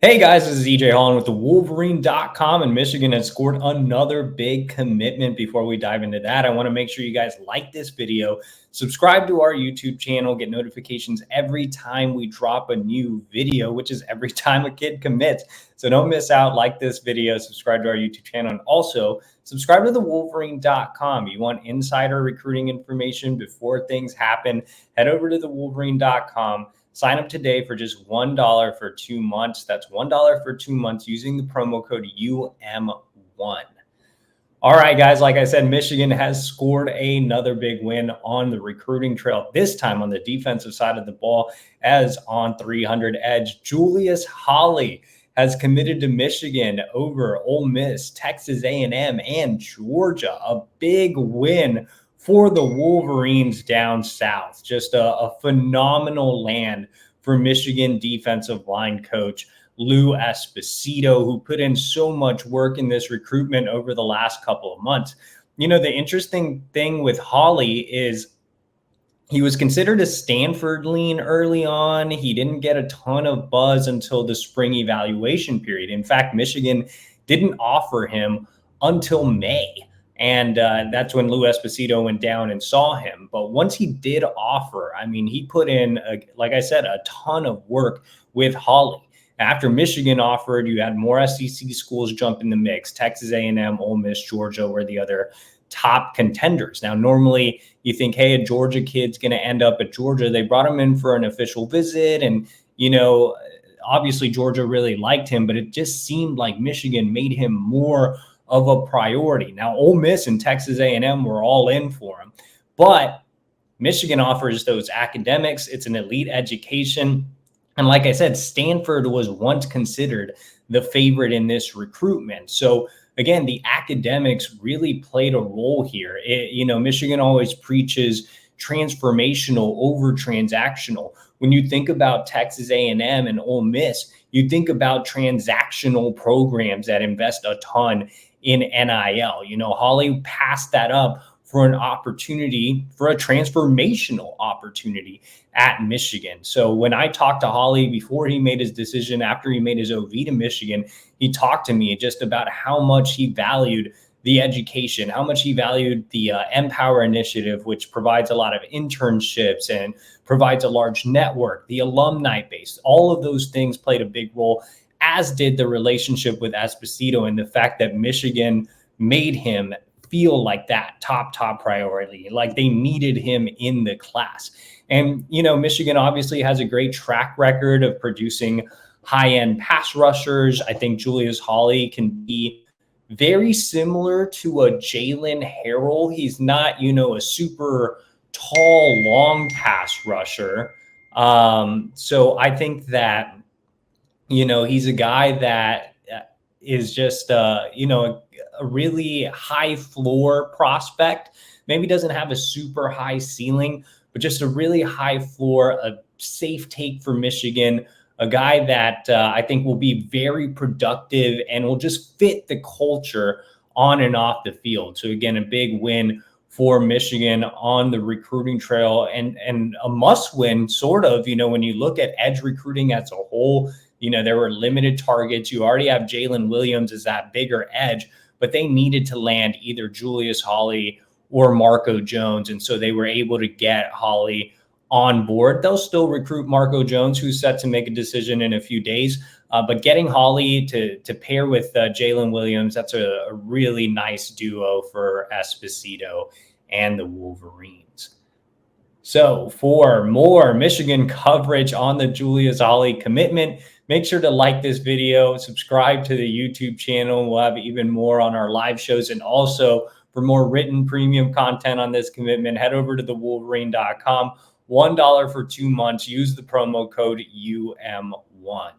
Hey guys, this is EJ Holland with the Wolverine.com, and Michigan has scored another big commitment. Before we dive into that, I want to make sure you guys like this video, subscribe to our YouTube channel, get notifications every time we drop a new video, which is every time a kid commits. So don't miss out. Like this video, subscribe to our YouTube channel, and also subscribe to the Wolverine.com. You want insider recruiting information before things happen, head over to the Wolverine.com. Sign up today for just $1 for 2 months. That's $1 for 2 months using the promo code UM1. All right, guys, like I said, Michigan has scored another big win on the recruiting trail, this time on the defensive side of the ball, as on 300 EDGE Julius Holly has committed to Michigan over Ole Miss, Texas A&M, and Georgia. A big win for the Wolverines down south. Just a phenomenal land for Michigan defensive line coach Lou Esposito, who put in so much work in this recruitment over the last couple of months. You know, the interesting thing with Holly is he was considered a Stanford lean early on. He didn't get a ton of buzz until the spring evaluation period. In fact, Michigan didn't offer him until May. And that's when Lou Esposito went down and saw him. But once he did offer, I mean, he put in, like I said, a ton of work with Holly. After Michigan offered, you had more SEC schools jump in the mix. Texas A&M, Ole Miss, Georgia were the other top contenders. Now, normally you think, hey, a Georgia kid's going to end up at Georgia. They brought him in for an official visit. And, you know, obviously Georgia really liked him, but it just seemed like Michigan made him more of a priority. Now, Ole Miss and Texas A&M were all in for him, but Michigan offers those academics. It's an elite education. And like I said, Stanford was once considered the favorite in this recruitment. So again, the academics really played a role here. Michigan always preaches transformational over transactional. When you think about Texas A&M and Ole Miss, you think about transactional programs that invest a ton in NIL. You know, Holly passed that up for an opportunity, for a transformational opportunity at Michigan. So when I talked to Holly before he made his decision, after he made his OV to Michigan, he talked to me just about how much he valued the education, how much he valued the Empower initiative, which provides a lot of internships and provides a large network, the alumni base. All of those things played a big role, as did the relationship with Esposito and the fact that Michigan made him feel like that top priority, like they needed him in the class. And, you know, Michigan obviously has a great track record of producing high-end pass rushers. I think Julius Holly can be very similar to a Jalen Harrell. He's not, you know, a super tall, long pass rusher. So I think that, you know, he's a guy that is just, a really high floor prospect. Maybe doesn't have a super high ceiling, but just a really high floor, a safe take for Michigan, a guy that I think will be very productive and will just fit the culture on and off the field. So again, a big win for Michigan on the recruiting trail, and a must win sort of, you know, when you look at edge recruiting as a whole. You know, there were limited targets. You already have Jalen Williams as that bigger edge, but they needed to land either Julius Holly or Marco Jones. And so they were able to get Holly on board. They'll still recruit Marco Jones, who's set to make a decision in a few days. But getting Holly to pair with Jalen Williams, that's a really nice duo for Esposito and the Wolverines. So for more Michigan coverage on the Julius Holly commitment, make sure to like this video, subscribe to the YouTube channel. We'll have even more on our live shows. And also for more written premium content on this commitment, head over to the Wolverine.com. $1 for 2 months. Use the promo code UM1.